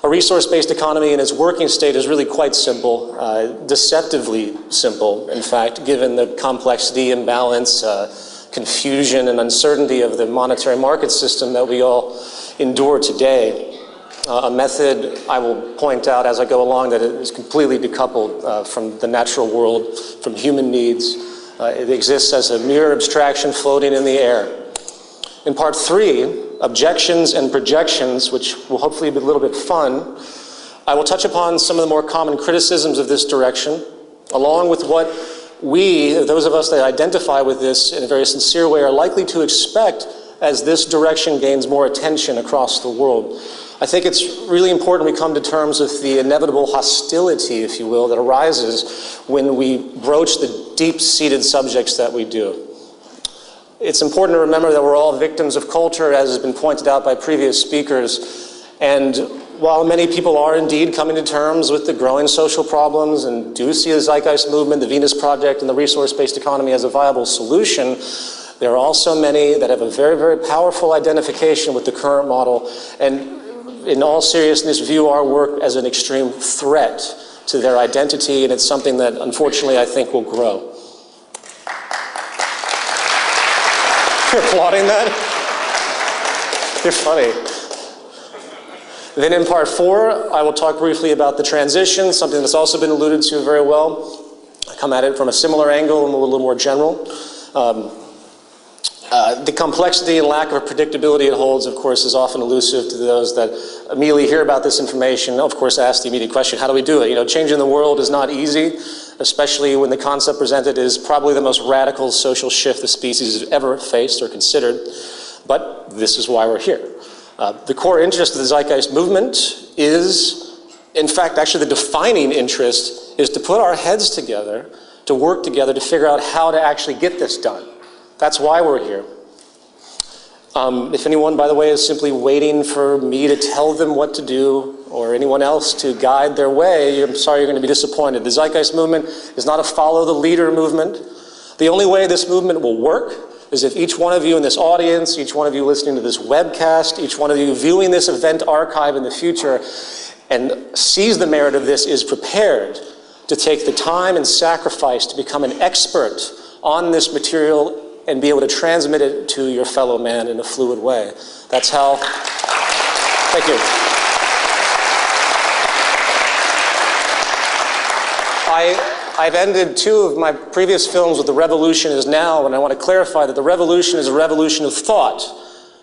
A resource-based economy in its working state is really quite simple, deceptively simple, in fact, given the complexity, imbalance, confusion, and uncertainty of the monetary market system that we all endure today. A method I will point out as I go along that is completely decoupled from the natural world, from human needs. It exists as a mere abstraction floating in the air. In part 3, objections and projections, which will hopefully be a little bit fun, I will touch upon some of the more common criticisms of this direction, along with what we, those of us that identify with this in a very sincere way, are likely to expect as this direction gains more attention across the world. I think it's really important we come to terms with the inevitable hostility, if you will, that arises when we broach the deep-seated subjects that we do. It's important to remember that we're all victims of culture, as has been pointed out by previous speakers, and while many people are indeed coming to terms with the growing social problems and do see the Zeitgeist Movement, the Venus Project, and the resource-based economy as a viable solution, there are also many that have a very, very powerful identification with the current model, and in all seriousness, view our work as an extreme threat to their identity, and it's something that, unfortunately, I think will grow. You're applauding that? You're funny. Then in part 4, I will talk briefly about the transition, something that's also been alluded to very well. I come at it from a similar angle and a little more general. The complexity and lack of predictability it holds, of course, is often elusive to those that immediately hear about this information, of course, ask the immediate question, how do we do it? You know, changing the world is not easy, especially when the concept presented is probably the most radical social shift the species has ever faced or considered. But this is why we're here. The core interest of the Zeitgeist Movement is, in fact, actually the defining interest is to put our heads together, to work together, to figure out how to actually get this done. That's why we're here. If anyone, by the way, is simply waiting for me to tell them what to do or anyone else to guide their way, I'm sorry you're going to be disappointed. The Zeitgeist Movement is not a follow the leader movement. The only way this movement will work is if each one of you in this audience, each one of you listening to this webcast, each one of you viewing this event archive in the future and sees the merit of this is prepared to take the time and sacrifice to become an expert on this material and be able to transmit it to your fellow man in a fluid way. That's how, thank you. I've ended 2 of my previous films with the revolution is now, and I want to clarify that the revolution is a revolution of thought.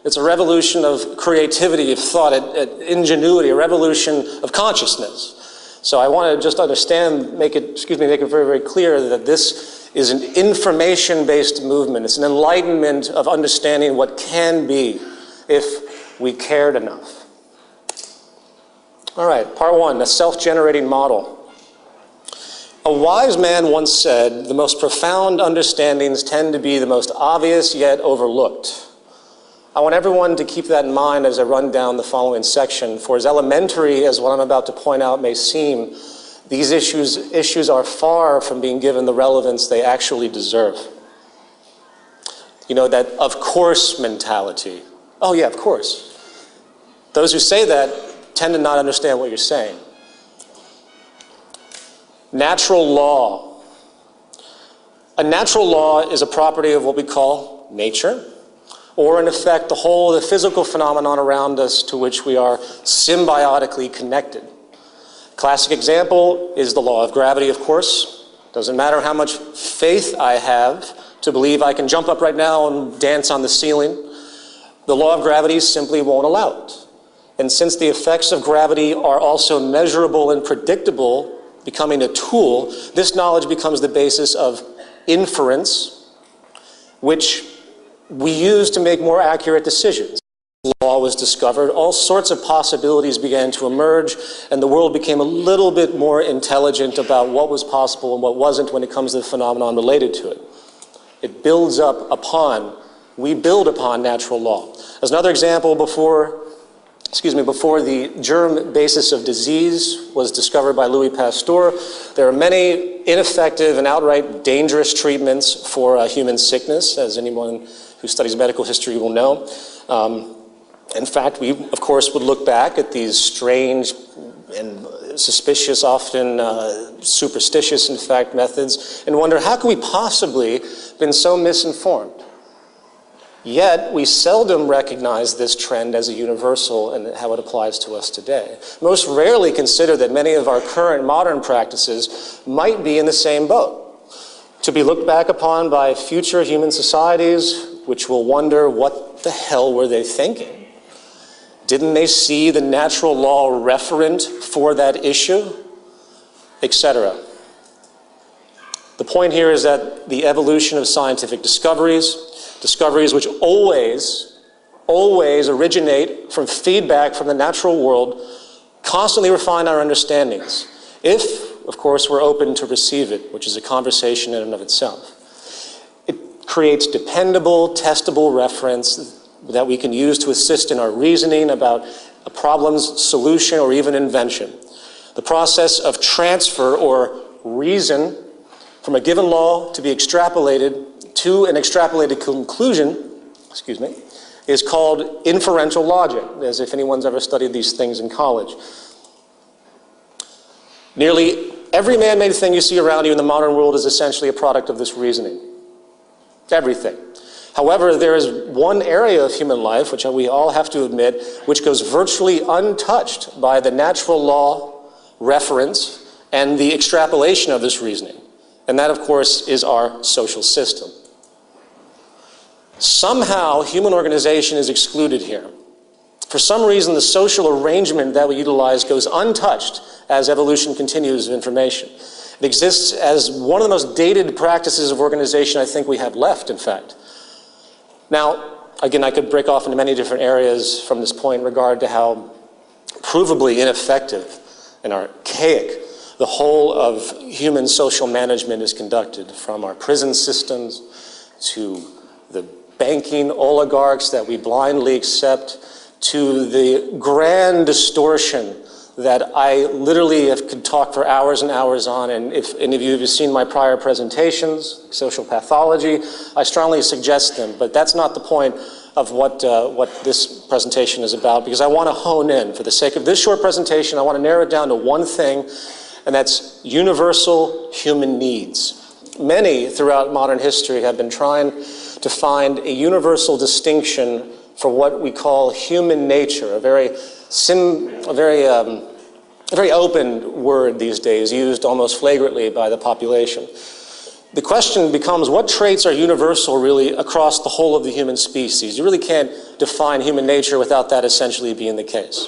It's a revolution of creativity, of thought, ingenuity, a revolution of consciousness. So I want to just understand, make it very, very clear that this is an information-based movement. It's an enlightenment of understanding what can be if we cared enough. All right, part 1, the self-generating model. A wise man once said, the most profound understandings tend to be the most obvious yet overlooked. I want everyone to keep that in mind as I run down the following section, for as elementary as what I'm about to point out may seem, these issues are far from being given the relevance they actually deserve. You know, that of course mentality. Oh yeah, of course. Those who say that tend to not understand what you're saying. Natural law. A natural law is a property of what we call nature, or in effect the physical phenomenon around us to which we are symbiotically connected. Classic example is the law of gravity, of course. Doesn't matter how much faith I have to believe I can jump up right now and dance on the ceiling. The law of gravity simply won't allow it. And since the effects of gravity are also measurable and predictable, becoming a tool, this knowledge becomes the basis of inference, which we use to make more accurate decisions. Law was discovered, all sorts of possibilities began to emerge, and the world became a little bit more intelligent about what was possible and what wasn't when it comes to the phenomenon related to it. It builds up upon, we build upon natural law. As another example, before the germ basis of disease was discovered by Louis Pasteur, there are many ineffective and outright dangerous treatments for human sickness, as anyone who studies medical history will know. In fact, we, of course, would look back at these strange and suspicious, often superstitious, in fact, methods, and wonder, how could we possibly been so misinformed? Yet, we seldom recognize this trend as a universal and how it applies to us today. Most rarely consider that many of our current modern practices might be in the same boat, to be looked back upon by future human societies, which will wonder, what the hell were they thinking? Didn't they see the natural law referent for that issue? Etc. The point here is that the evolution of scientific discoveries which always originate from feedback from the natural world, constantly refine our understandings, if, of course, we're open to receive it, which is a conversation in and of itself. It creates dependable, testable reference that we can use to assist in our reasoning about a problem's solution or even invention. The process of transfer or reason from a given law to be extrapolated to an extrapolated conclusion, is called inferential logic, as if anyone's ever studied these things in college. Nearly every man-made thing you see around you in the modern world is essentially a product of this reasoning. Everything. However, there is one area of human life, which we all have to admit, which goes virtually untouched by the natural law reference and the extrapolation of this reasoning. And that, of course, is our social system. Somehow, human organization is excluded here. For some reason, the social arrangement that we utilize goes untouched as evolution continues of information. It exists as one of the most dated practices of organization I think we have left, in fact. Now, again, I could break off into many different areas from this point in regard to how provably ineffective and archaic the whole of human social management is conducted, from our prison systems to the banking oligarchs that we blindly accept, to the grand distortion that I literally could talk for hours and hours on. And if any of you have seen my prior presentations, social pathology, I strongly suggest them. But that's not the point of what this presentation is about, because I want to hone in. For the sake of this short presentation, I want to narrow it down to one thing, and that's universal human needs. Many throughout modern history have been trying to find a universal distinction for what we call human nature, a very open word these days, used almost flagrantly by the population. The question becomes, what traits are universal really across the whole of the human species? You really can't define human nature without that essentially being the case.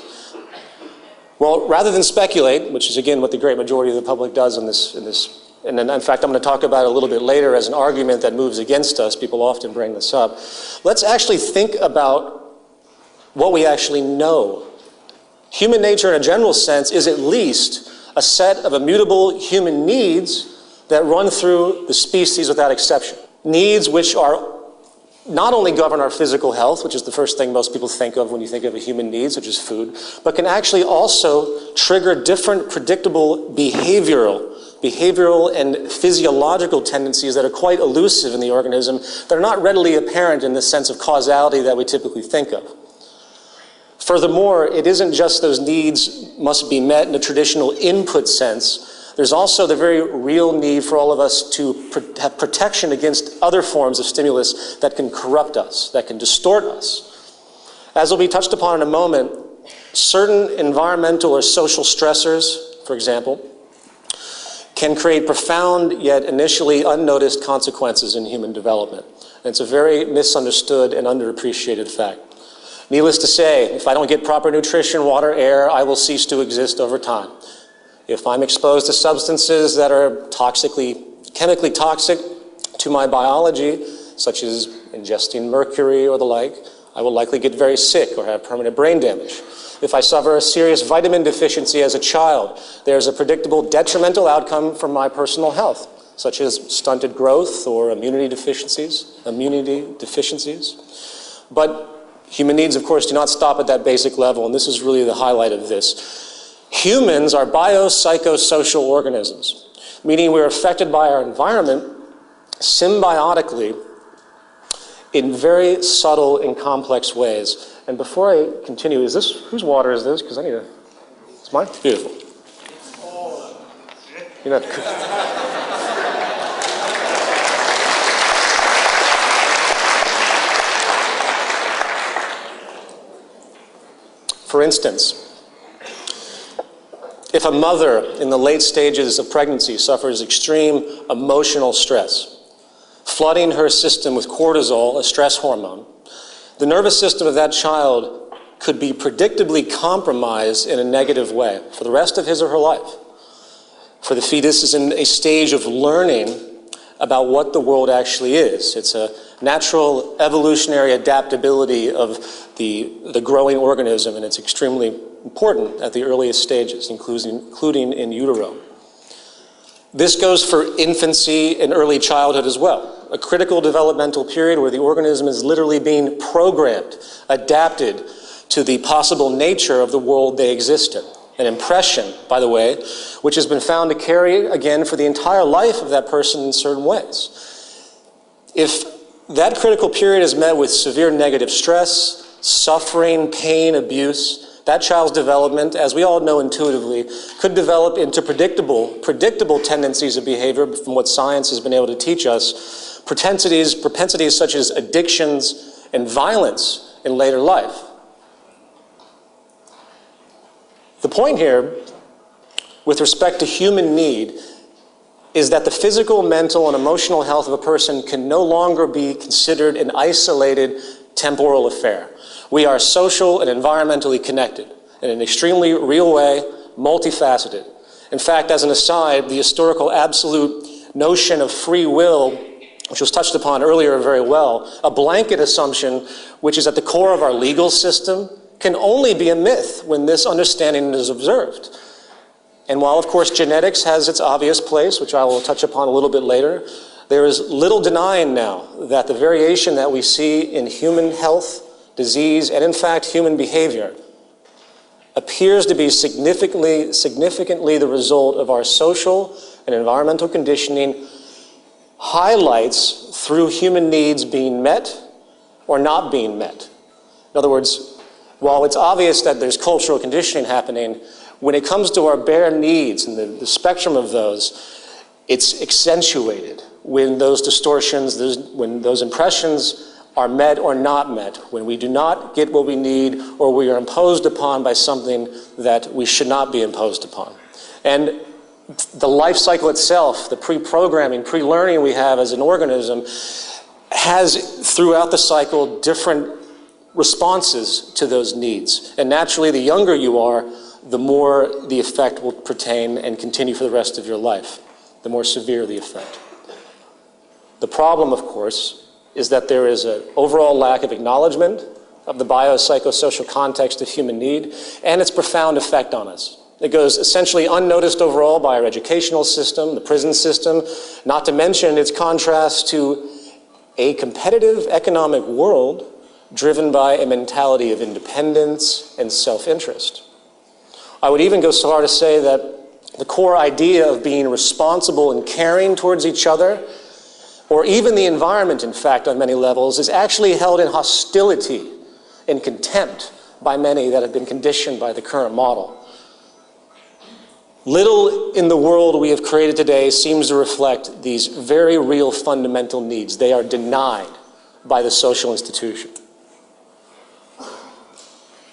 Well, rather than speculate, which is again what the great majority of the public does in this, and in fact I'm going to talk about it a little bit later as an argument that moves against us, people often bring this up, let's actually think about what we actually know. Human nature in a general sense is at least a set of immutable human needs that run through the species without exception. Needs which are not only govern our physical health, which is the first thing most people think of when you think of a human needs, which is food, but can actually also trigger different predictable behavioral and physiological tendencies that are quite elusive in the organism, that are not readily apparent in the sense of causality that we typically think of. Furthermore, it isn't just those needs must be met in a traditional input sense. There's also the very real need for all of us to have protection against other forms of stimulus that can corrupt us, that can distort us. As will be touched upon in a moment, certain environmental or social stressors, for example, can create profound yet initially unnoticed consequences in human development. And it's a very misunderstood and underappreciated fact. Needless to say, if I don't get proper nutrition, water, air, I will cease to exist over time. If I'm exposed to substances that are chemically toxic to my biology, such as ingesting mercury or the like, I will likely get very sick or have permanent brain damage. If I suffer a serious vitamin deficiency as a child, there's a predictable detrimental outcome for my personal health, such as stunted growth or immunity deficiencies. But human needs, of course, do not stop at that basic level, and this is really the highlight of this. Humans are biopsychosocial organisms, meaning we're affected by our environment symbiotically in very subtle and complex ways. And before I continue, whose water is this? Because I need a, it's mine? Beautiful. You're not, for instance, if a mother in the late stages of pregnancy suffers extreme emotional stress, flooding her system with cortisol, a stress hormone, the nervous system of that child could be predictably compromised in a negative way for the rest of his or her life. For the fetus is in a stage of learning about what the world actually is. It's a natural evolutionary adaptability of the growing organism, and it's extremely important at the earliest stages, including in utero. This goes for infancy and early childhood as well, a critical developmental period where the organism is literally being programmed, adapted to the possible nature of the world they exist in. An impression, by the way, which has been found to carry, again, for the entire life of that person in certain ways. If that critical period is met with severe negative stress, suffering, pain, abuse, that child's development, as we all know intuitively, could develop into predictable tendencies of behavior from what science has been able to teach us, propensities such as addictions and violence in later life. The point here, with respect to human need, is that the physical, mental, and emotional health of a person can no longer be considered an isolated temporal affair. We are social and environmentally connected in an extremely real way, multifaceted. In fact, as an aside, the historical absolute notion of free will, which was touched upon earlier very well, a blanket assumption which is at the core of our legal system, can only be a myth when this understanding is observed. And while, of course, genetics has its obvious place, which I will touch upon a little bit later, there is little denying now that the variation that we see in human health, disease, and in fact human behavior appears to be significantly the result of our social and environmental conditioning, highlights through human needs being met or not being met. In other words, while it's obvious that there's cultural conditioning happening, when it comes to our bare needs and the spectrum of those, it's accentuated when those distortions, when those impressions are met or not met, when we do not get what we need or we are imposed upon by something that we should not be imposed upon. And the life cycle itself, the pre-programming, pre-learning we have as an organism, has throughout the cycle different responses to those needs. And naturally, the younger you are, the more the effect will pertain and continue for the rest of your life, the more severe the effect. The problem, of course, is that there is an overall lack of acknowledgement of the biopsychosocial context of human need and its profound effect on us. It goes essentially unnoticed overall by our educational system, the prison system, not to mention its contrast to a competitive economic world driven by a mentality of independence and self-interest. I would even go so far to say that the core idea of being responsible and caring towards each other, or even the environment, in fact, on many levels, is actually held in hostility and contempt by many that have been conditioned by the current model. Little in the world we have created today seems to reflect these very real fundamental needs. They are denied by the social institution.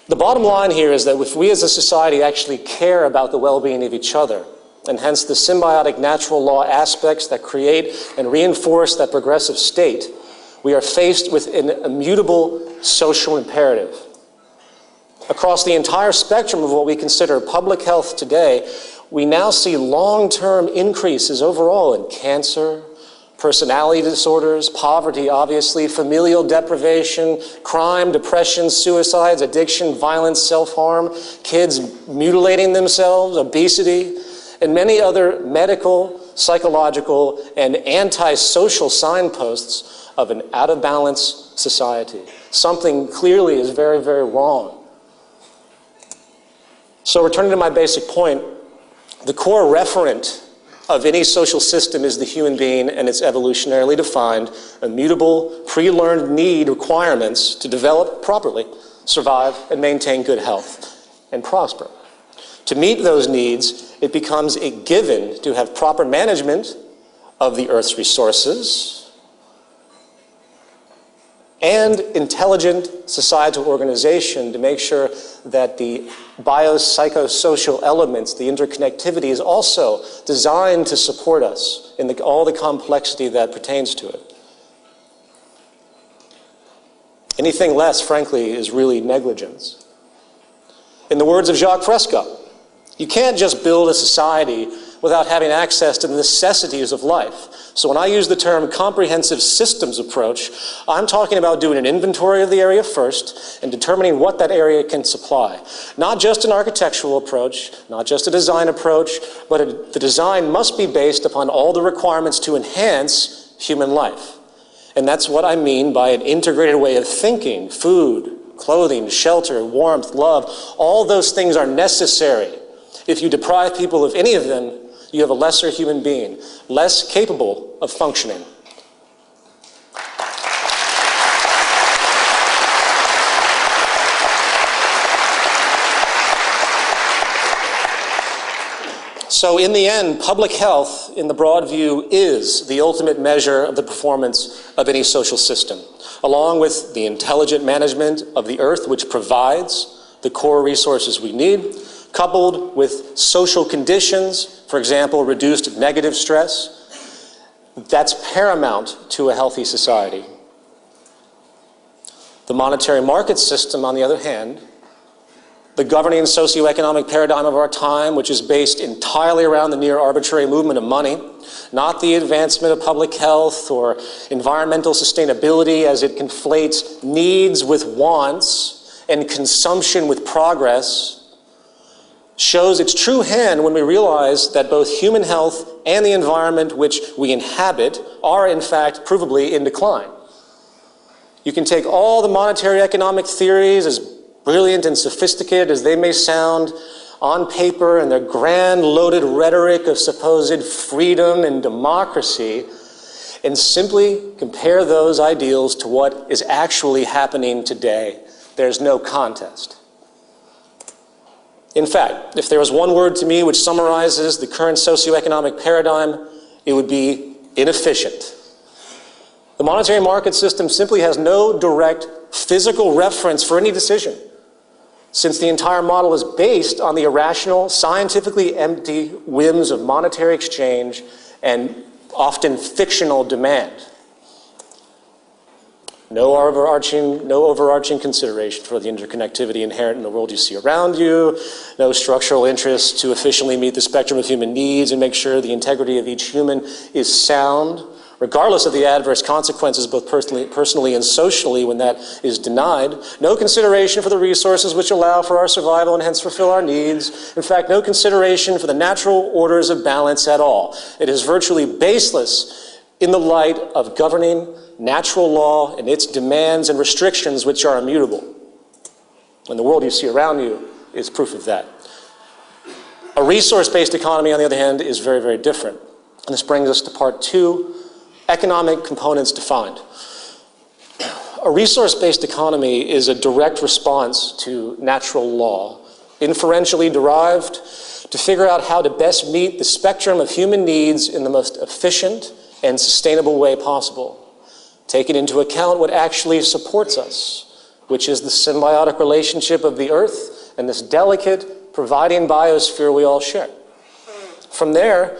The bottom line here is that if we as a society actually care about the well-being of each other, and hence the symbiotic natural law aspects that create and reinforce that progressive state, we are faced with an immutable social imperative. Across the entire spectrum of what we consider public health today, we now see long-term increases overall in cancer, personality disorders, poverty, obviously, familial deprivation, crime, depression, suicides, addiction, violence, self-harm, kids mutilating themselves, obesity, and many other medical, psychological, and anti-social signposts of an out-of-balance society. Something clearly is very, very wrong. So returning to my basic point, the core referent of any social system is the human being and its evolutionarily defined, immutable, pre-learned need requirements to develop properly survive, and maintain good health, and prosper. To meet those needs, it becomes a given to have proper management of the Earth's resources and intelligent societal organization to make sure that the biopsychosocial elements, the interconnectivity, is also designed to support us in all the complexity that pertains to it. Anything less, frankly, is really negligence. In the words of Jacques Fresco, you can't just build a society without having access to the necessities of life. So when I use the term comprehensive systems approach, I'm talking about doing an inventory of the area first and determining what that area can supply. Not just an architectural approach, not just a design approach, but the design must be based upon all the requirements to enhance human life. And that's what I mean by an integrated way of thinking. Food, clothing, shelter, warmth, love, all those things are necessary. If you deprive people of any of them, you have a lesser human being, less capable of functioning. So in the end, public health, in the broad view, is the ultimate measure of the performance of any social system, along with the intelligent management of the earth, which provides the core resources we need, coupled with social conditions, for example, reduced negative stress. That's paramount to a healthy society. The monetary market system, on the other hand, the governing socioeconomic paradigm of our time, which is based entirely around the near arbitrary movement of money, not the advancement of public health or environmental sustainability as it conflates needs with wants and consumption with progress, shows its true hand when we realize that both human health and the environment which we inhabit are, in fact, provably in decline. You can take all the monetary economic theories, as brilliant and sophisticated as they may sound on paper, and their grand loaded rhetoric of supposed freedom and democracy, and simply compare those ideals to what is actually happening today. There's no contest. In fact, if there was one word to me which summarizes the current socioeconomic paradigm, it would be inefficient. The monetary market system simply has no direct physical reference for any decision, since the entire model is based on the irrational, scientifically empty whims of monetary exchange and often fictional demand. No overarching consideration for the interconnectivity inherent in the world you see around you, no structural interest to efficiently meet the spectrum of human needs and make sure the integrity of each human is sound, regardless of the adverse consequences both personally and socially when that is denied. No consideration for the resources which allow for our survival and hence fulfill our needs. In fact, no consideration for the natural orders of balance at all. It is virtually baseless in the light of governing natural law and its demands and restrictions which are immutable. And the world you see around you is proof of that. A resource-based economy, on the other hand, is very, very different. And this brings us to part two, economic components defined. A resource-based economy is a direct response to natural law, inferentially derived to figure out how to best meet the spectrum of human needs in the most efficient and sustainable way possible, taking into account what actually supports us, which is the symbiotic relationship of the earth and this delicate, providing biosphere we all share. From there,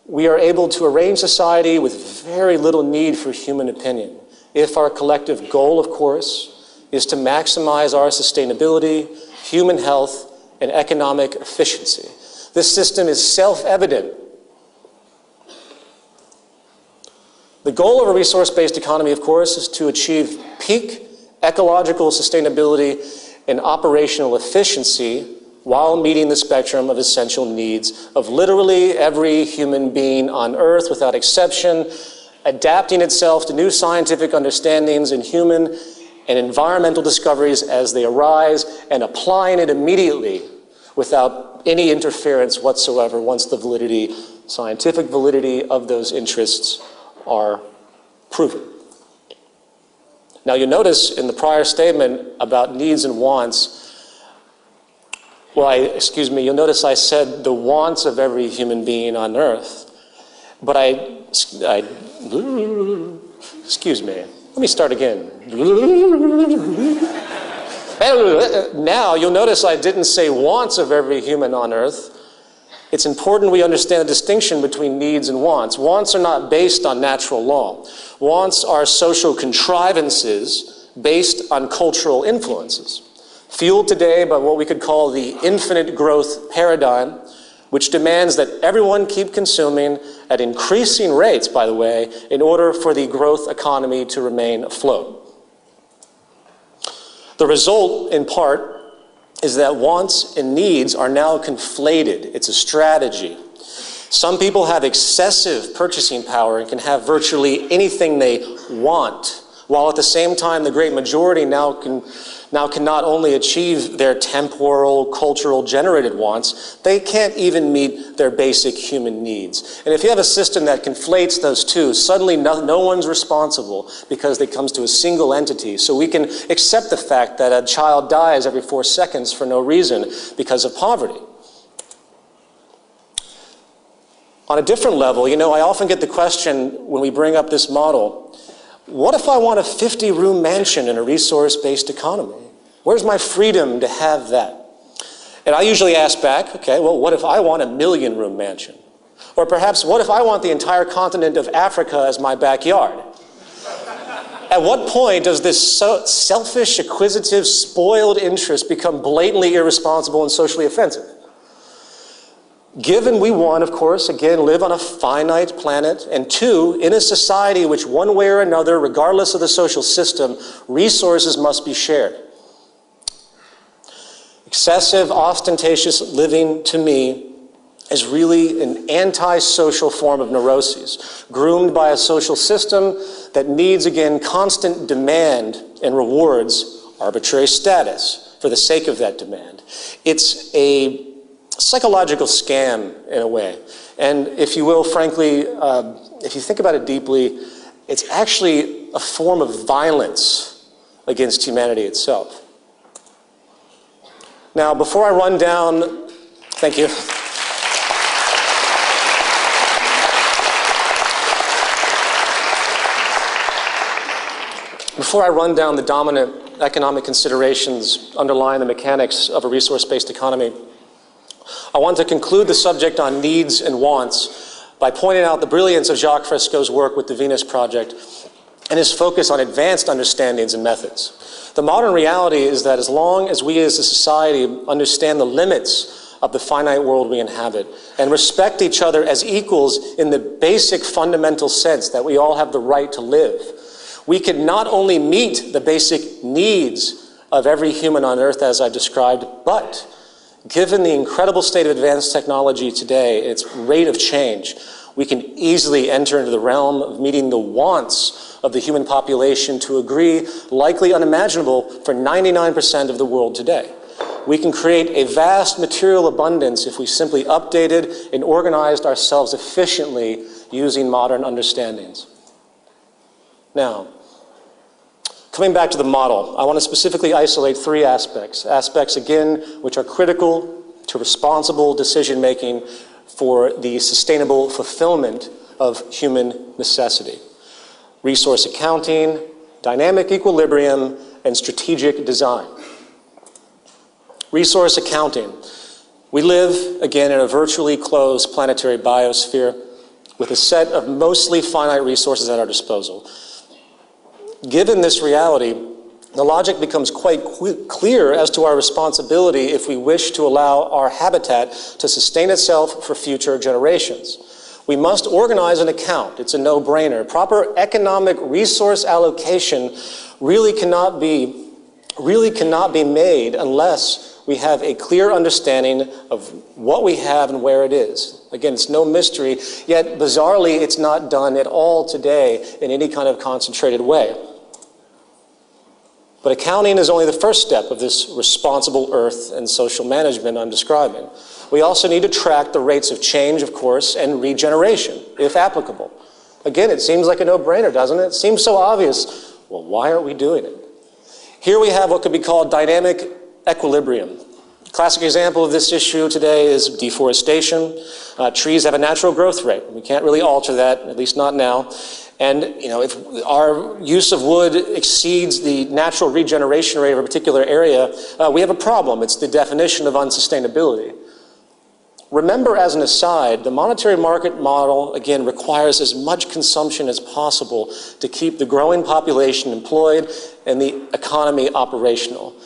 we are able to arrange society with very little need for human opinion, if our collective goal, of course, is to maximize our sustainability, human health, and economic efficiency. This system is self-evident. The goal of a resource-based economy, of course, is to achieve peak ecological sustainability and operational efficiency while meeting the spectrum of essential needs of literally every human being on Earth without exception, adapting itself to new scientific understandings in human and environmental discoveries as they arise, and applying it immediately without any interference whatsoever once the scientific validity of those interests are proven. Now you notice in the prior statement about needs and wants, you'll notice I said the wants of every human being on earth, but excuse me, let me start again. Now you'll notice I didn't say wants of every human on earth. It's important we understand the distinction between needs and wants. Wants are not based on natural law. Wants are social contrivances based on cultural influences, fueled today by what we could call the infinite growth paradigm, which demands that everyone keep consuming at increasing rates, by the way, in order for the growth economy to remain afloat. The result, in part, is that wants and needs are now conflated. It's a strategy. Some people have excessive purchasing power and can have virtually anything they want, while at the same time the great majority now can not only achieve their temporal, cultural generated wants, they can't even meet their basic human needs. And if you have a system that conflates those two, suddenly no one's responsible because it comes to a single entity. So we can accept the fact that a child dies every 4 seconds for no reason because of poverty. On a different level, I often get the question when we bring up this model, what if I want a 50-room mansion in a resource-based economy? Where's my freedom to have that? And I usually ask back, okay, well, what if I want a 1,000,000-room mansion? Or perhaps, what if I want the entire continent of Africa as my backyard? At what point does this selfish, acquisitive, spoiled interest become blatantly irresponsible and socially offensive? Given we, one, of course, again, live on a finite planet, and two, in a society which one way or another, regardless of the social system, resources must be shared. Excessive, ostentatious living, to me, is really an anti-social form of neuroses, groomed by a social system that needs, again, constant demand and rewards arbitrary status for the sake of that demand. It's a psychological scam in a way. And if you will, frankly, if you think about it deeply, it's actually a form of violence against humanity itself. Now, before I run down, thank you. Before I run down the dominant economic considerations underlying the mechanics of a resource-based economy, I want to conclude the subject on needs and wants by pointing out the brilliance of Jacques Fresco's work with the Venus Project and his focus on advanced understandings and methods. The modern reality is that as long as we as a society understand the limits of the finite world we inhabit and respect each other as equals in the basic fundamental sense that we all have the right to live, we can not only meet the basic needs of every human on earth as I've described, but given the incredible state of advanced technology today, its rate of change, we can easily enter into the realm of meeting the wants of the human population to a degree likely unimaginable for 99% of the world today. We can create a vast material abundance if we simply updated and organized ourselves efficiently using modern understandings. Now, coming back to the model, I want to specifically isolate 3 aspects. Aspects, again, which are critical to responsible decision-making for the sustainable fulfillment of human necessity. Resource accounting, dynamic equilibrium, and strategic design. Resource accounting. We live, again, in a virtually closed planetary biosphere with a set of mostly finite resources at our disposal. Given this reality, the logic becomes quite clear as to our responsibility if we wish to allow our habitat to sustain itself for future generations. We must organize an account. It's a no-brainer. Proper economic resource allocation really cannot be made unless we have a clear understanding of what we have and where it is. Again, it's no mystery, yet bizarrely, it's not done at all today in any kind of concentrated way. But accounting is only the first step of this responsible earth and social management I'm describing. We also need to track the rates of change, of course, and regeneration, if applicable. Again, it seems like a no-brainer, doesn't it? It seems so obvious. Well, why aren't we doing it? Here we have what could be called dynamic equilibrium. Classic example of this issue today is deforestation. Trees have a natural growth rate. We can't really alter that, at least not now. And if our use of wood exceeds the natural regeneration rate of a particular area, we have a problem. It's the definition of unsustainability. Remember, as an aside, the monetary market model, again, requires as much consumption as possible to keep the growing population employed and the economy operational.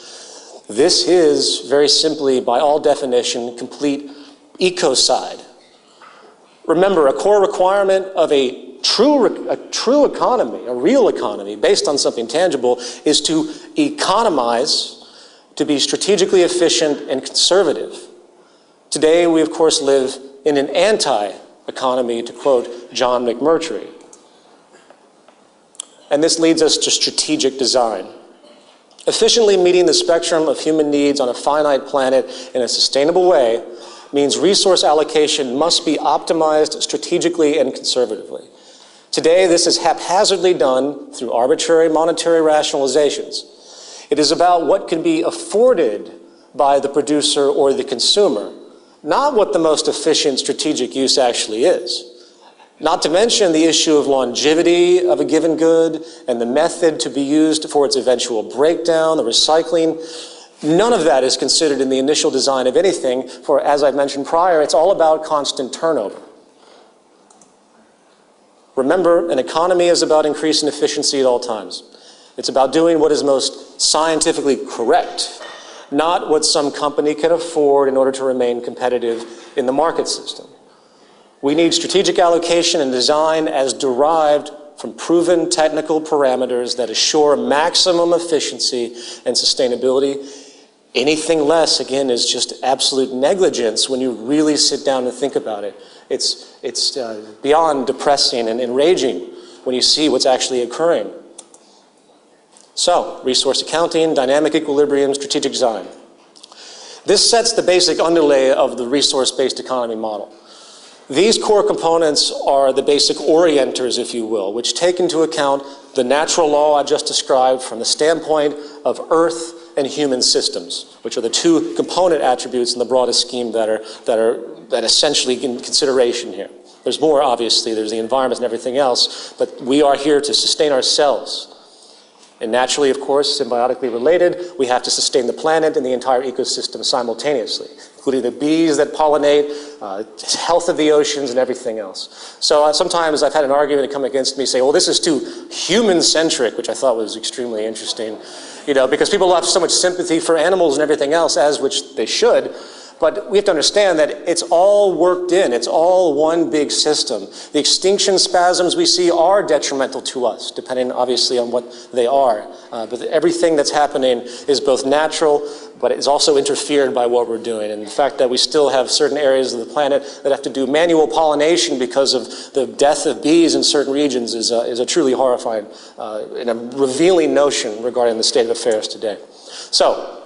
This is, very simply, by all definition, complete ecocide. Remember, a core requirement of a true economy, a real economy, based on something tangible, is to economize, to be strategically efficient and conservative. Today, we, of course, live in an anti-economy, to quote John McMurtry. And this leads us to strategic design. Efficiently meeting the spectrum of human needs on a finite planet in a sustainable way means resource allocation must be optimized strategically and conservatively. Today, this is haphazardly done through arbitrary monetary rationalizations. It is about what can be afforded by the producer or the consumer, not what the most efficient strategic use actually is. Not to mention the issue of longevity of a given good and the method to be used for its eventual breakdown, the recycling. None of that is considered in the initial design of anything, for, as I've mentioned prior, it's all about constant turnover. Remember, an economy is about increasing efficiency at all times. It's about doing what is most scientifically correct, not what some company can afford in order to remain competitive in the market system. We need strategic allocation and design as derived from proven technical parameters that assure maximum efficiency and sustainability. Anything less, again, is just absolute negligence when you really sit down and think about it. It's beyond depressing and enraging when you see what's actually occurring. So, resource accounting, dynamic equilibrium, strategic design. This sets the basic underlay of the resource-based economy model. These core components are the basic orienters, if you will, which take into account the natural law I just described from the standpoint of Earth and human systems, which are the two component attributes in the broadest scheme that essentially in consideration here. There's more, obviously, there's the environment and everything else, but we are here to sustain ourselves. And naturally, of course, symbiotically related, we have to sustain the planet and the entire ecosystem simultaneously, including the bees that pollinate, health of the oceans, and everything else. So sometimes I've had an argument come against me saying, well, this is too human-centric, which I thought was extremely interesting, because people have so much sympathy for animals and everything else, as which they should. But we have to understand that it's all worked in. It's all one big system. The extinction spasms we see are detrimental to us, depending obviously on what they are. But everything that's happening is both natural, but it's also interfered by what we're doing. And the fact that we still have certain areas of the planet that have to do manual pollination because of the death of bees in certain regions is a truly horrifying and a revealing notion regarding the state of affairs today. So,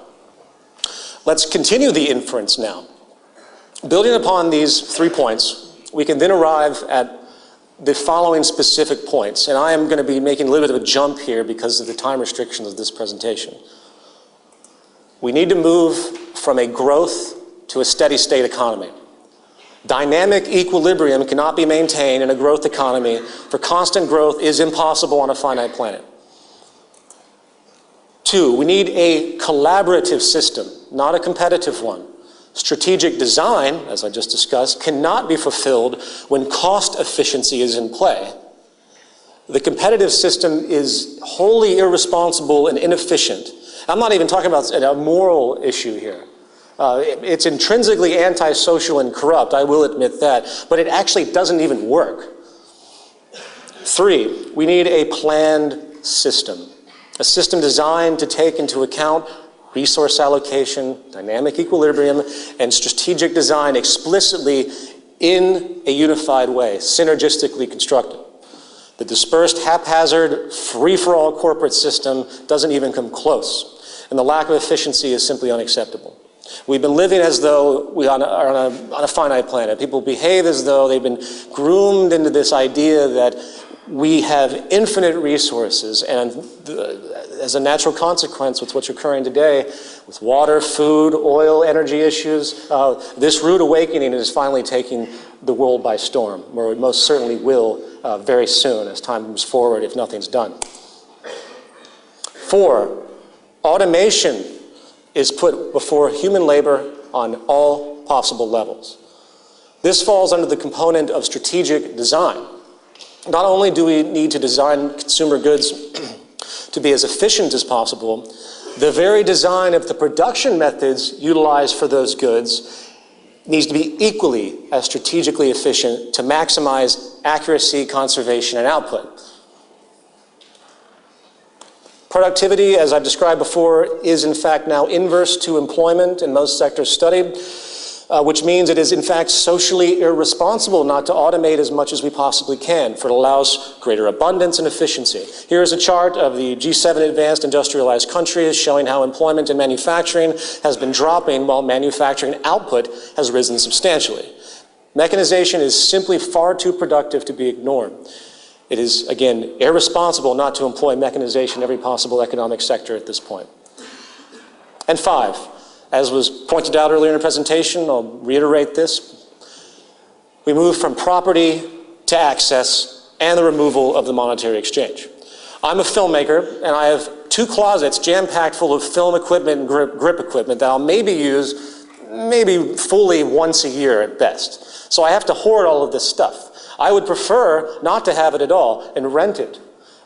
let's continue the inference now. Building upon these 3 points, we can then arrive at the following specific points. And I am going to be making a little bit of a jump here because of the time restrictions of this presentation. We need to move from a growth to a steady state economy. Dynamic equilibrium cannot be maintained in a growth economy, for constant growth is impossible on a finite planet. 2, we need a collaborative system, not a competitive one. Strategic design, as I just discussed, cannot be fulfilled when cost efficiency is in play. The competitive system is wholly irresponsible and inefficient. I'm not even talking about a moral issue here. It's intrinsically antisocial and corrupt, I will admit that, but it actually doesn't even work. 3, we need a planned system. A system designed to take into account resource allocation, dynamic equilibrium, and strategic design explicitly in a unified way, synergistically constructed. The dispersed, haphazard, free-for-all corporate system doesn't even come close, and the lack of efficiency is simply unacceptable. We've been living as though we are on a finite planet. People behave as though they've been groomed into this idea that we have infinite resources, and as a natural consequence with what's occurring today, with water, food, oil, energy issues, this rude awakening is finally taking the world by storm, where it most certainly will very soon as time moves forward if nothing's done. 4, automation is put before human labor on all possible levels. This falls under the component of strategic design. Not only do we need to design consumer goods to be as efficient as possible, the very design of the production methods utilized for those goods needs to be equally as strategically efficient to maximize accuracy, conservation, and output. Productivity, as I've described before, is in fact now inverse to employment in most sectors studied, which means it is in fact socially irresponsible not to automate as much as we possibly can, for it allows greater abundance and efficiency. Here is a chart of the G7 advanced industrialized countries showing how employment in manufacturing has been dropping while manufacturing output has risen substantially. Mechanization is simply far too productive to be ignored. It is, again, irresponsible not to employ mechanization in every possible economic sector at this point. And 5, as was pointed out earlier in the presentation, I'll reiterate this, we move from property to access and the removal of the monetary exchange. I'm a filmmaker, and I have 2 closets jam-packed full of film equipment and grip equipment that I'll maybe use fully once a year at best. So I have to hoard all of this stuff. I would prefer not to have it at all and rent it.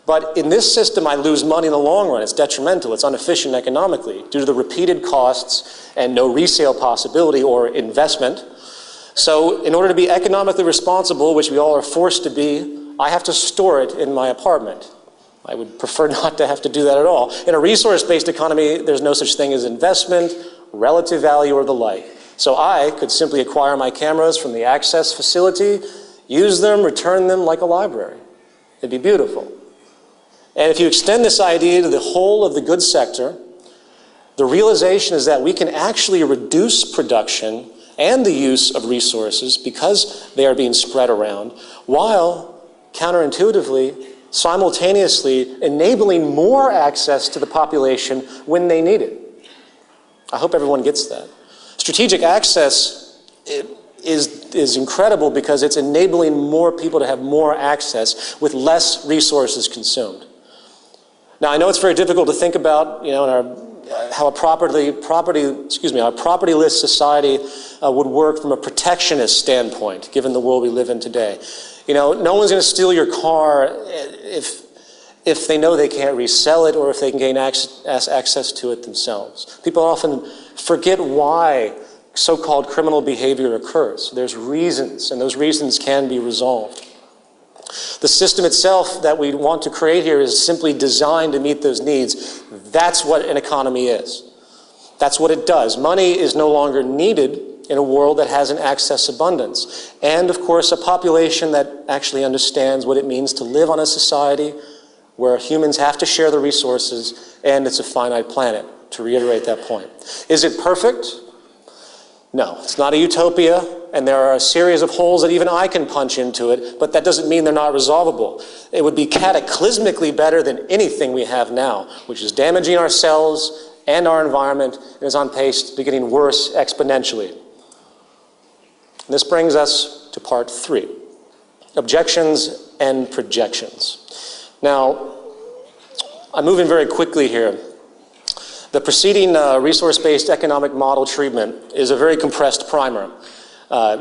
But in this system, I lose money in the long run. It's detrimental. It's inefficient economically due to the repeated costs and no resale possibility or investment. So in order to be economically responsible, which we all are forced to be, I have to store it in my apartment. I would prefer not to have to do that at all. In a resource-based economy, there's no such thing as investment, relative value, or the like. So I could simply acquire my cameras from the Access facility, use them, return them like a library. It'd be beautiful. And if you extend this idea to the whole of the goods sector, the realization is that we can actually reduce production and the use of resources because they are being spread around, while counterintuitively, simultaneously enabling more access to the population when they need it. I hope everyone gets that. Strategic access is incredible because it's enabling more people to have more access with less resources consumed. Now, I know it's very difficult to think about, in how a property-less society would work from a protectionist standpoint, given the world we live in today. No one's going to steal your car if they know they can't resell it or if they can gain access to it themselves. People often forget why so-called criminal behavior occurs. There's reasons, and those reasons can be resolved. The system itself that we want to create here is simply designed to meet those needs. That's what an economy is. That's what it does. Money is no longer needed in a world that has an access abundance. And, of course, a population that actually understands what it means to live on a society where humans have to share the resources and it's a finite planet, to reiterate that point. Is it perfect? No, it's not a utopia, and there are a series of holes that even I can punch into it, but that doesn't mean they're not resolvable. It would be cataclysmically better than anything we have now, which is damaging ourselves and our environment, and is on pace to be getting worse exponentially. And this brings us to part 3, objections and projections. Now, I'm moving very quickly here. The preceding resource-based economic model treatment is a very compressed primer.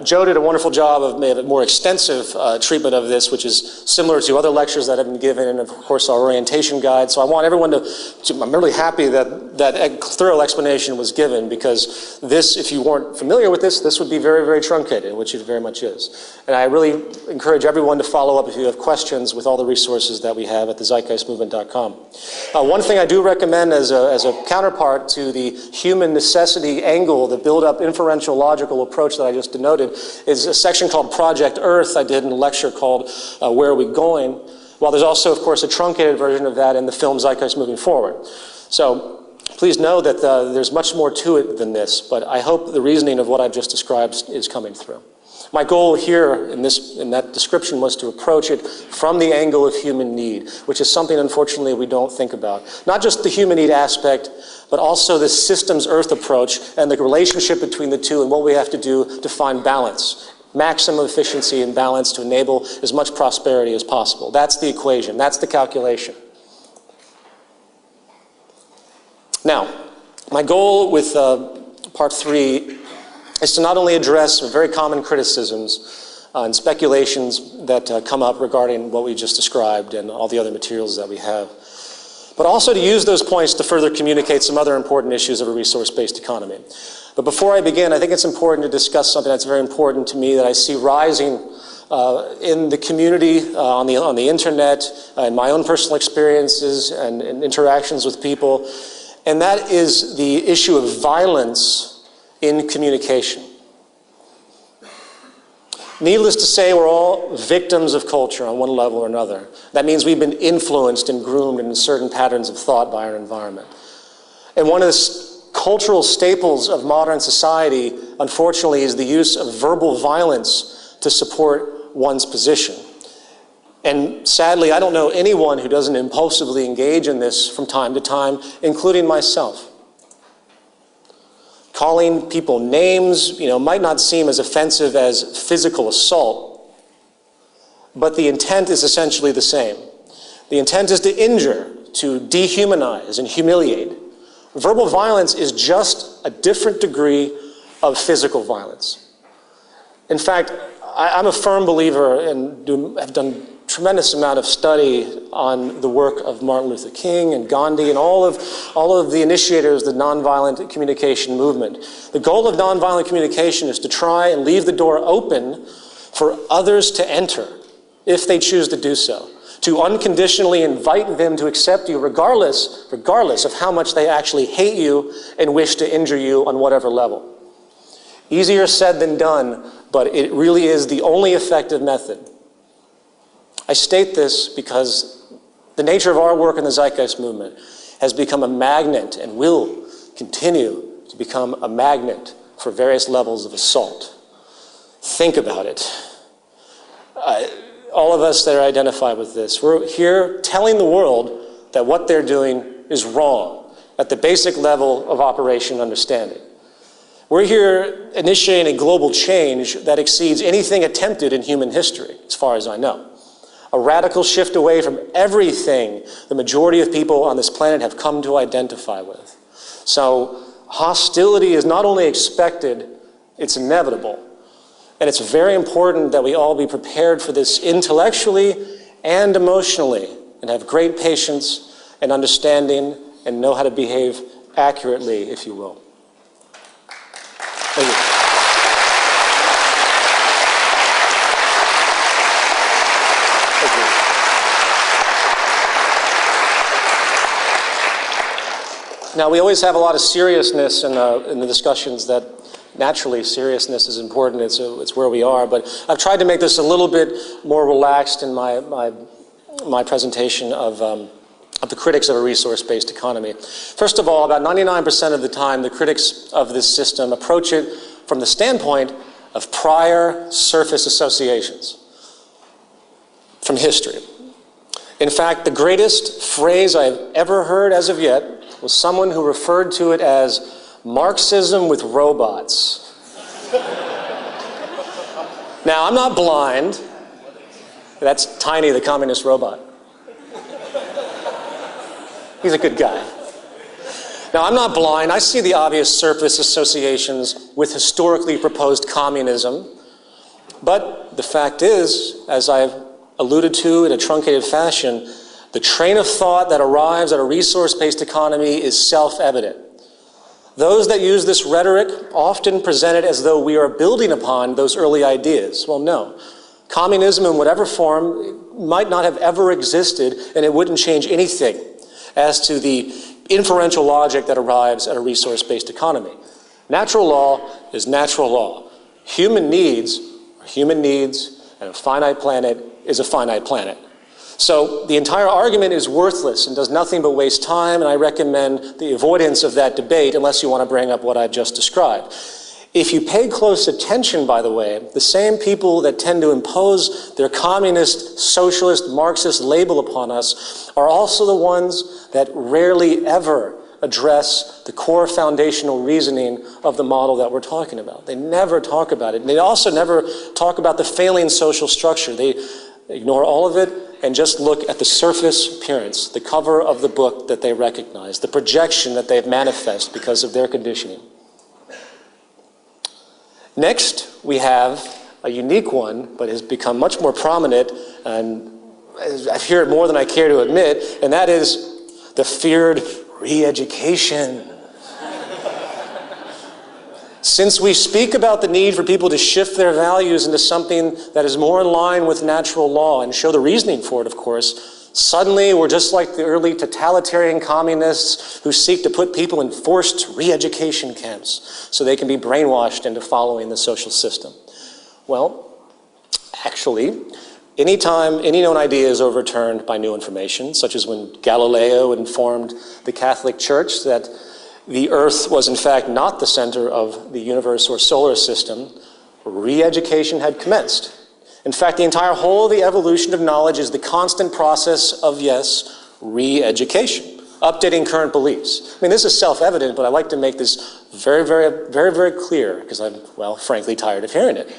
Joe did a wonderful job of a more extensive treatment of this, which is similar to other lectures that have been given, and of course our orientation guide. So I want everyone I'm really happy that that thorough explanation was given, because this, if you weren't familiar with this would be very, very truncated, which it very much is. And I really encourage everyone to follow up if you have questions with all the resources that we have at thezeitgeistmovement.com. One thing I do recommend as a counterpart to the human necessity angle, the build-up inferential logical approach that I just denoted, is a section called Project Earth I did in a lecture called Where Are We Going? While there's also, of course, a truncated version of that in the film Zeitgeist Moving Forward. So please know that there's much more to it than this, but I hope the reasoning of what I've just described is coming through. My goal here in that description was to approach it from the angle of human need, which is something, unfortunately, we don't think about. Not just the human need aspect, but also the systems Earth approach and the relationship between the two and what we have to do to find balance, maximum efficiency and balance to enable as much prosperity as possible. That's the equation. That's the calculation. Now, my goal with part 3 is to not only address some very common criticisms and speculations that come up regarding what we just described and all the other materials that we have, but also to use those points to further communicate some other important issues of a resource-based economy. But before I begin, I think it's important to discuss something that's very important to me that I see rising in the community, on the internet, in my own personal experiences and interactions with people, and that is the issue of violence in communication. Needless to say, we're all victims of culture on one level or another. That means we've been influenced and groomed in certain patterns of thought by our environment. And one of the cultural staples of modern society, unfortunately, is the use of verbal violence to support one's position. And sadly, I don't know anyone who doesn't impulsively engage in this from time to time, including myself. Calling people names, might not seem as offensive as physical assault, but the intent is essentially the same. The intent is to injure, to dehumanize and humiliate. Verbal violence is just a different degree of physical violence. In fact, I'm a firm believer and have done a tremendous amount of study on the work of Martin Luther King and Gandhi and all of the initiators of the nonviolent communication movement. The goal of nonviolent communication is to try and leave the door open for others to enter if they choose to do so, to unconditionally invite them to accept you regardless of how much they actually hate you and wish to injure you on whatever level. Easier said than done, but it really is the only effective method. I state this because the nature of our work in the Zeitgeist movement has become a magnet and will continue to become a magnet for various levels of assault. Think about it. All of us that are identified with this, we're here telling the world that what they're doing is wrong at the basic level of operation and understanding. We're here initiating a global change that exceeds anything attempted in human history, as far as I know. A radical shift away from everything the majority of people on this planet have come to identify with. So hostility is not only expected, it's inevitable. And it's very important that we all be prepared for this intellectually and emotionally and have great patience and understanding and know how to behave accurately, if you will. Thank you. Now, we always have a lot of seriousness in the discussions that naturally seriousness is important. It's where we are. But I've tried to make this a little bit more relaxed in my presentation of the critics of a resource-based economy. First of all, about 99% of the time, the critics of this system approach it from the standpoint of prior surface associations from history. In fact, the greatest phrase I've ever heard as of yet was someone who referred to it as Marxism with robots. Now, I'm not blind. That's Tiny, the communist robot. He's a good guy. Now, I'm not blind. I see the obvious surface associations with historically proposed communism. But the fact is, as I've alluded to in a truncated fashion, the train of thought that arrives at a resource-based economy is self-evident. Those that use this rhetoric often present it as though we are building upon those early ideas. Well, no. Communism in whatever form might not have ever existed, and it wouldn't change anything as to the inferential logic that arrives at a resource-based economy. Natural law is natural law. Human needs are human needs, and a finite planet is a finite planet. So the entire argument is worthless and does nothing but waste time, and I recommend the avoidance of that debate unless you want to bring up what I've just described. If you pay close attention, by the way, the same people that tend to impose their communist, socialist, Marxist label upon us are also the ones that rarely ever address the core foundational reasoning of the model that we're talking about. They never talk about it. And they also never talk about the failing social structure. They ignore all of it and just look at the surface appearance, the cover of the book that they recognize, the projection that they've manifest because of their conditioning. Next, we have a unique one, but has become much more prominent, and I hear it more than I care to admit, and that is the feared re-education. Since we speak about the need for people to shift their values into something that is more in line with natural law and show the reasoning for it, of course, suddenly we're just like the early totalitarian communists who seek to put people in forced re-education camps so they can be brainwashed into following the social system. Well, actually, anytime any known idea is overturned by new information, such as when Galileo informed the Catholic Church that the Earth was in fact not the center of the universe or solar system, re-education had commenced. In fact, the entire whole of the evolution of knowledge is the constant process of, yes, re-education, updating current beliefs. I mean, this is self-evident, but I like to make this very, very, very, very clear because I'm, well, frankly tired of hearing it.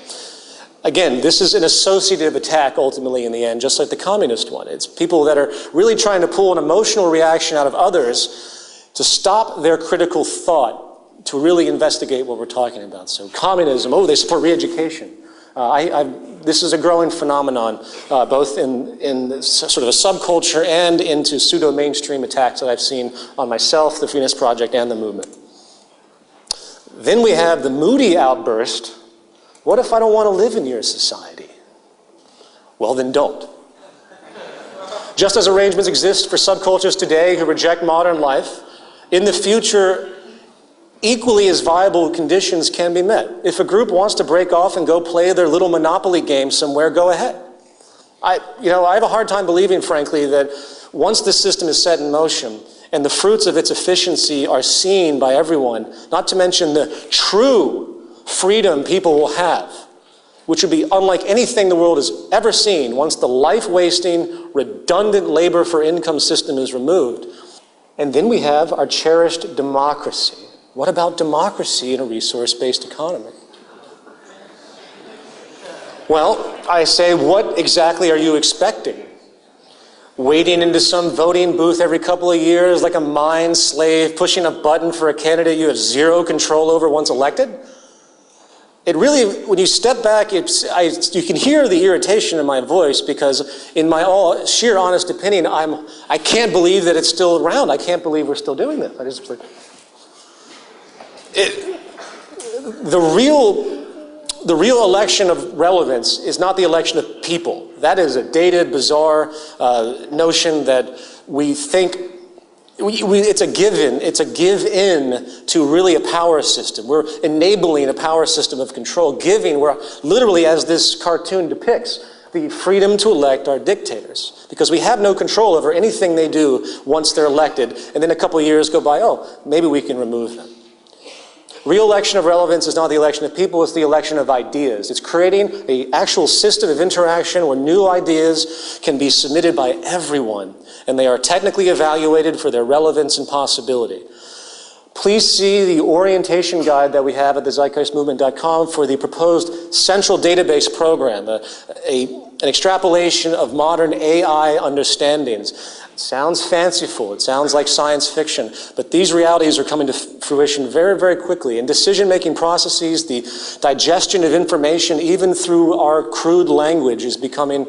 Again, this is an associative attack ultimately in the end, just like the communist one. It's people that are really trying to pull an emotional reaction out of others to stop their critical thought, to really investigate what we're talking about. So communism, oh, they support re-education. This is a growing phenomenon, both in sort of a subculture and into pseudo-mainstream attacks that I've seen on myself, the Freeness Project, and the movement. Then we have the moody outburst, what if I don't want to live in your society? Well, then don't. Just as arrangements exist for subcultures today who reject modern life, in the future, equally as viable conditions can be met. If a group wants to break off and go play their little Monopoly game somewhere, go ahead. I have a hard time believing, frankly, that once the system is set in motion and the fruits of its efficiency are seen by everyone, not to mention the true freedom people will have, which would be unlike anything the world has ever seen once the life-wasting, redundant labor for income system is removed. And then we have our cherished democracy. What about democracy in a resource-based economy? Well, I say, what exactly are you expecting? Wading into some voting booth every couple of years like a mind slave, pushing a button for a candidate you have zero control over once elected? It really, when you step back, you can hear the irritation in my voice because in my all sheer honest opinion, I can't believe that it's still around. I can't believe we're still doing this. The real election of relevance is not the election of people. That is a dated, bizarre notion that we think it's a give-in to really a power system. We're enabling a power system of control, we're literally, as this cartoon depicts, the freedom to elect our dictators. Because we have no control over anything they do once they're elected, and then a couple of years go by, oh, maybe we can remove them. Real election of relevance is not the election of people, it's the election of ideas. It's creating an actual system of interaction where new ideas can be submitted by everyone, and they are technically evaluated for their relevance and possibility. Please see the orientation guide that we have at thezeitgeistmovement.com for the proposed central database program, an extrapolation of modern AI understandings. It sounds fanciful, it sounds like science fiction, but these realities are coming to fruition very, very quickly. In decision-making processes, the digestion of information, even through our crude language, is becoming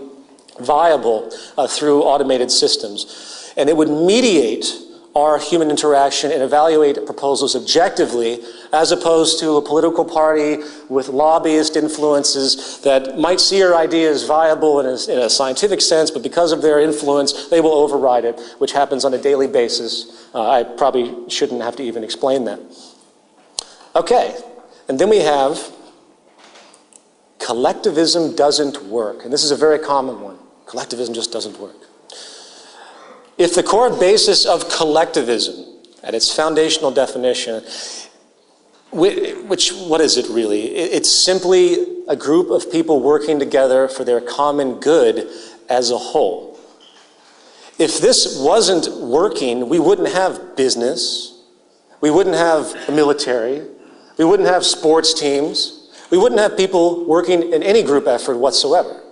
viable through automated systems. And it would mediate our human interaction and evaluate proposals objectively, as opposed to a political party with lobbyist influences that might see your idea as viable in a scientific sense, but because of their influence, they will override it, which happens on a daily basis. I probably shouldn't have to even explain that. Okay, and then we have collectivism doesn't work. And this is a very common one. Collectivism just doesn't work. If the core basis of collectivism, at its foundational definition, what is it really? It's simply a group of people working together for their common good as a whole. If this wasn't working, we wouldn't have business, we wouldn't have the military, we wouldn't have sports teams, we wouldn't have people working in any group effort whatsoever.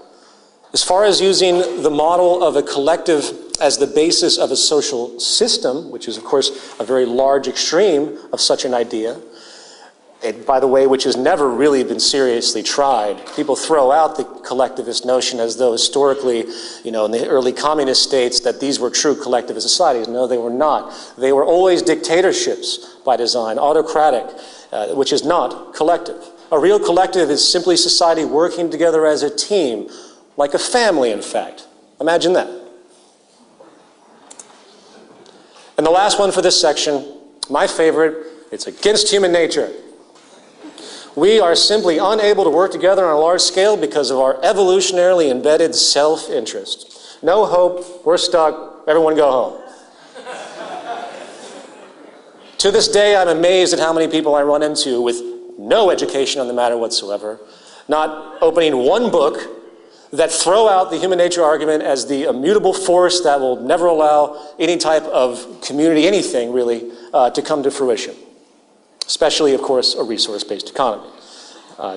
As far as using the model of a collective as the basis of a social system, which is of course a very large extreme of such an idea, by the way, which has never really been seriously tried. People throw out the collectivist notion as though historically, in the early communist states, that these were true collectivist societies. No, they were not. They were always dictatorships by design, autocratic, which is not collective. A real collective is simply society working together as a team, like a family, in fact. Imagine that. And the last one for this section, my favorite, it's against human nature. We are simply unable to work together on a large scale because of our evolutionarily embedded self-interest. No hope, we're stuck, everyone go home. To this day, I'm amazed at how many people I run into with no education on the matter whatsoever, not opening one book, that throw out the human nature argument as the immutable force that will never allow any type of community, anything really, to come to fruition. Especially, of course, a resource-based economy.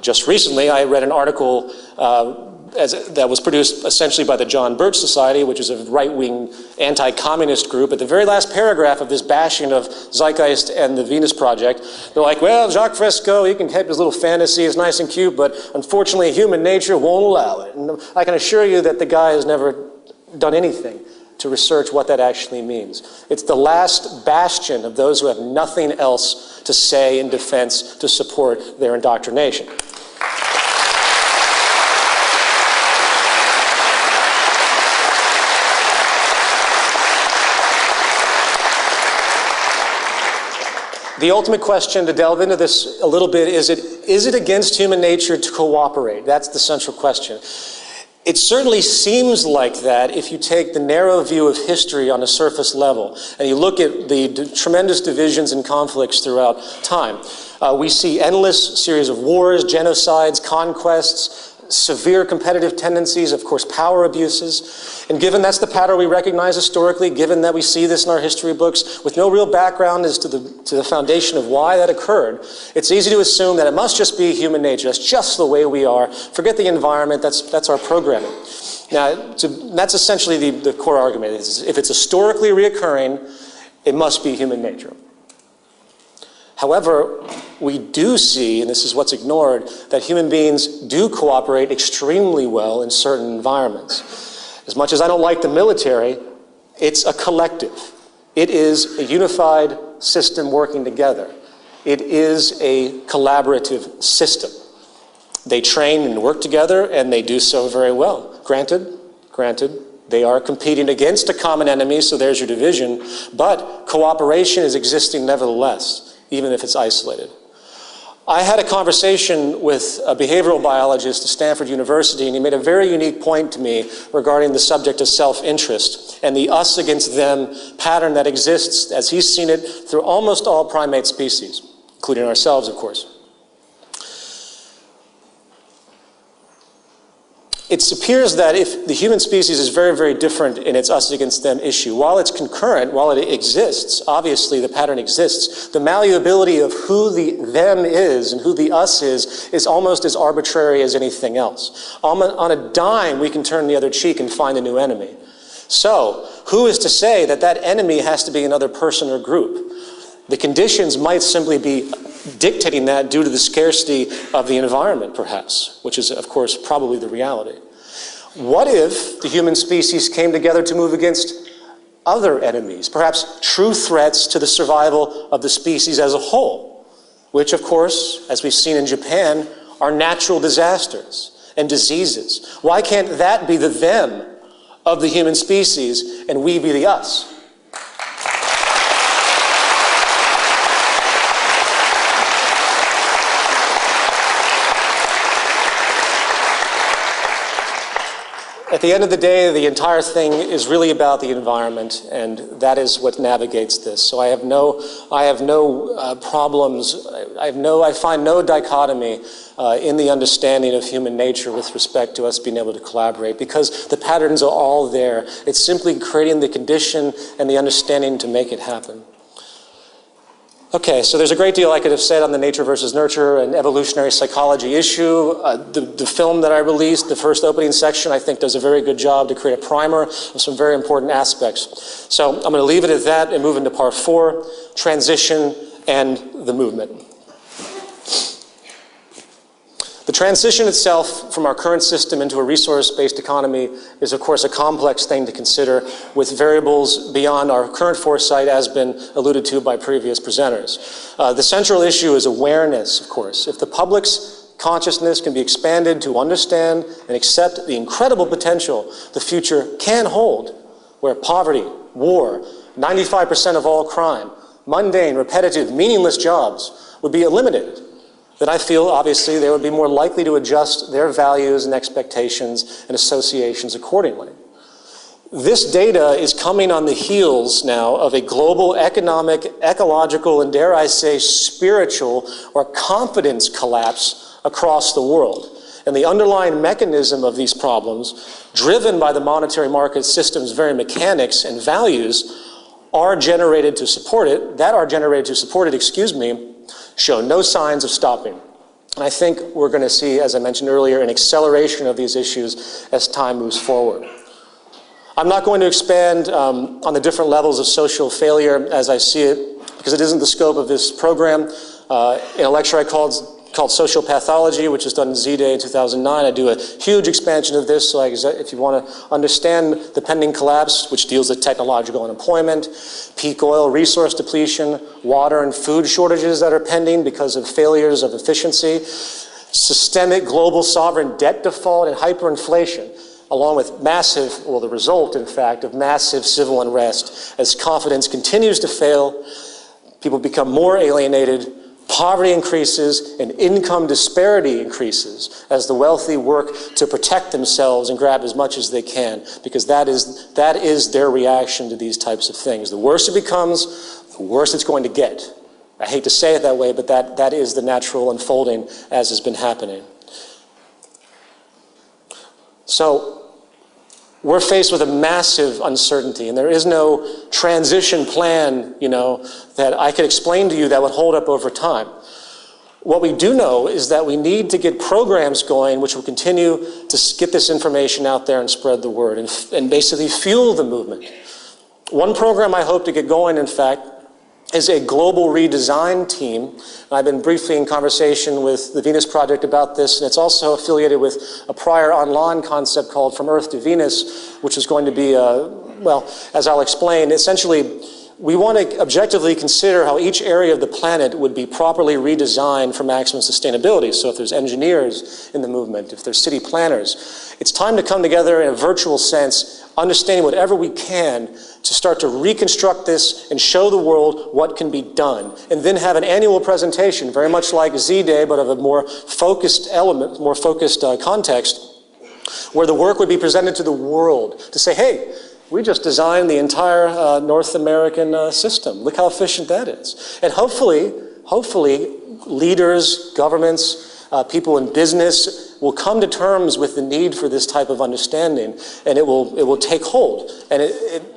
Just recently, I read an article that was produced essentially by the John Birch Society, which is a right-wing anti-communist group. At the very last paragraph of this bashing of Zeitgeist and the Venus Project, they're like, well, Jacques Fresco, he can have his little fantasy, it's nice and cute, but unfortunately human nature won't allow it. And I can assure you that the guy has never done anything to research what that actually means. It's the last bastion of those who have nothing else to say in defense to support their indoctrination. The ultimate question, to delve into this a little bit, is it against human nature to cooperate? That's the central question. It certainly seems like that if you take the narrow view of history on a surface level and you look at the tremendous divisions and conflicts throughout time. We see endless series of wars, genocides, conquests, severe competitive tendencies, of course, power abuses. And given that's the pattern we recognize historically, given that we see this in our history books, with no real background as to the foundation of why that occurred, it's easy to assume that it must just be human nature. That's just the way we are. Forget the environment. That's our programming. Now, that's essentially the core argument. If it's historically reoccurring, it must be human nature. However, we do see, and this is what's ignored, that human beings do cooperate extremely well in certain environments. As much as I don't like the military, it's a collective. It is a unified system working together. It is a collaborative system. They train and work together, and they do so very well. Granted, they are competing against a common enemy, so there's your division, but cooperation is existing nevertheless, even if it's isolated. I had a conversation with a behavioral biologist at Stanford University, and he made a very unique point to me regarding the subject of self-interest and the us against them pattern that exists, as he's seen it, through almost all primate species, including ourselves, of course. It appears that if the human species is very, very different in its us against them issue, while it's concurrent, while it exists, obviously the pattern exists, the malleability of who the them is and who the us is almost as arbitrary as anything else. On a dime, we can turn the other cheek and find a new enemy. So, who is to say that that enemy has to be another person or group? The conditions might simply be dictating that due to the scarcity of the environment, perhaps, which is, of course, probably the reality. What if the human species came together to move against other enemies, perhaps true threats to the survival of the species as a whole, which, of course, as we've seen in Japan, are natural disasters and diseases? Why can't that be the them of the human species and we be the us? At the end of the day, the entire thing is really about the environment, and that is what navigates this. So I have no problems. I find no dichotomy in the understanding of human nature with respect to us being able to collaborate, because the patterns are all there. It's simply creating the condition and the understanding to make it happen. Okay, so there's a great deal I could have said on the nature versus nurture and evolutionary psychology issue. The film that I released, the first opening section, I think does a very good job to create a primer of some very important aspects. So I'm going to leave it at that and move into part 4, transition and the movement. The transition itself from our current system into a resource-based economy is, of course, a complex thing to consider with variables beyond our current foresight, as been alluded to by previous presenters. The central issue is awareness, of course. If the public's consciousness can be expanded to understand and accept the incredible potential the future can hold, where poverty, war, 95% of all crime, mundane, repetitive, meaningless jobs would be eliminated, then I feel, obviously, they would be more likely to adjust their values and expectations and associations accordingly. This data is coming on the heels now of a global economic, ecological, and dare I say, spiritual or confidence collapse across the world. And the underlying mechanism of these problems, driven by the monetary market system's very mechanics and values, are generated to support it, show no signs of stopping. And I think we're going to see, as I mentioned earlier, an acceleration of these issues as time moves forward. I'm not going to expand on the different levels of social failure as I see it, because it isn't the scope of this program. In a lecture I called Social Pathology, which was done in Z-Day in 2009. I do a huge expansion of this, so if you want to understand the pending collapse, which deals with technological unemployment, peak oil resource depletion, water and food shortages that are pending because of failures of efficiency, systemic global sovereign debt default and hyperinflation, along with the result, in fact, of massive civil unrest. As confidence continues to fail, people become more alienated, poverty increases, and income disparity increases as the wealthy work to protect themselves and grab as much as they can, because that is their reaction to these types of things. The worse it becomes, the worse it's going to get. I hate to say it that way, but that is the natural unfolding as has been happening. So we're faced with a massive uncertainty, and there is no transition plan, that I could explain to you that would hold up over time. What we do know is that we need to get programs going which will continue to get this information out there and spread the word and basically fuel the movement. One program I hope to get going, in fact, is a global redesign team. I've been briefly in conversation with the Venus Project about this, and it's also affiliated with a prior online concept called From Earth to Venus, which is going to be, as I'll explain, essentially, we want to objectively consider how each area of the planet would be properly redesigned for maximum sustainability. So if there's engineers in the movement, if there's city planners, it's time to come together in a virtual sense, understanding whatever we can to start to reconstruct this and show the world what can be done. And then have an annual presentation, very much like Z-Day, but of a more focused element, more focused context, where the work would be presented to the world to say, hey, we just designed the entire North American system. Look how efficient that is. And hopefully, leaders, governments, people in business will come to terms with the need for this type of understanding, and it will take hold. And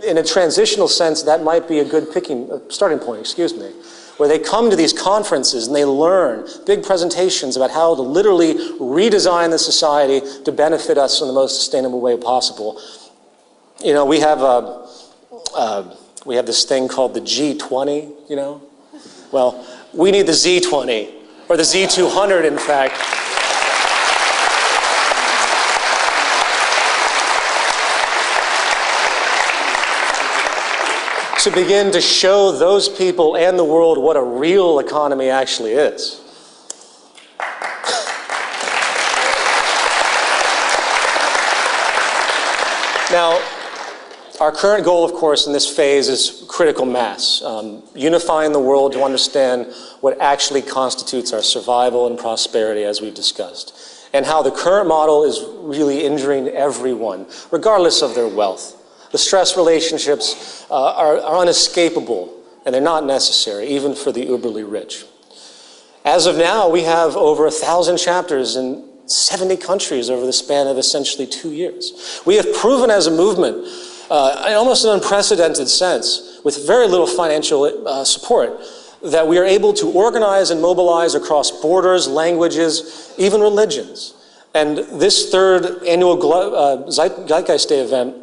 in a transitional sense, that might be a good starting point, where they come to these conferences and they learn big presentations about how to literally redesign the society to benefit us in the most sustainable way possible. We have this thing called the G20, Well, we need the Z20, or the Z200, in fact. To begin to show those people and the world what a real economy actually is. Now, our current goal, of course, in this phase is critical mass, unifying the world to understand what actually constitutes our survival and prosperity, as we've discussed. and how the current model is really injuring everyone, regardless of their wealth. The stress relationships are unescapable, and they're not necessary, even for the uberly rich. As of now, we have over 1,000 chapters in 70 countries over the span of essentially 2 years. We have proven as a movement, in almost an unprecedented sense, with very little financial support, that we are able to organize and mobilize across borders, languages, even religions. And this third annual Zeitgeist Day event,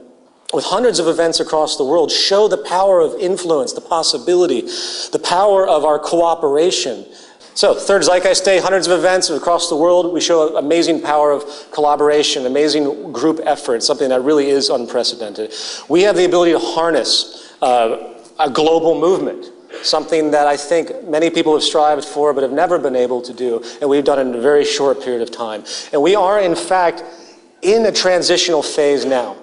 with hundreds of events across the world, show the power of influence, the possibility, the power of our cooperation. So, third Zeitgeist Day, hundreds of events across the world. We show amazing power of collaboration, amazing group effort, something that really is unprecedented. We have the ability to harness a global movement, something that I think many people have strived for but have never been able to do, and we've done it in a very short period of time. And we are, in fact, in a transitional phase now,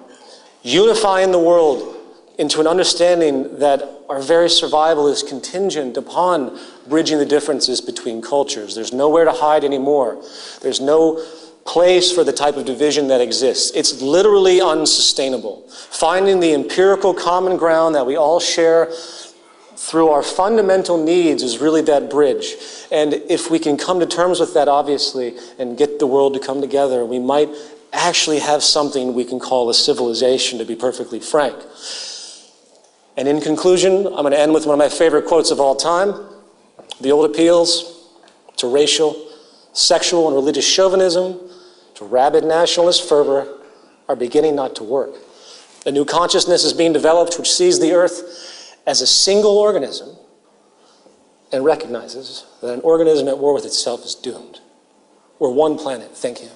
unifying the world into an understanding that our very survival is contingent upon bridging the differences between cultures. There's nowhere to hide anymore. There's no place for the type of division that exists. It's literally unsustainable. Finding the empirical common ground that we all share through our fundamental needs is really that bridge. And if we can come to terms with that, obviously, and get the world to come together, we might actually have something we can call a civilization, to be perfectly frank. And in conclusion, I'm going to end with one of my favorite quotes of all time. The old appeals to racial, sexual, and religious chauvinism, to rabid nationalist fervor, are beginning not to work. A new consciousness is being developed which sees the earth as a single organism and recognizes that an organism at war with itself is doomed. We're one planet. Thank you.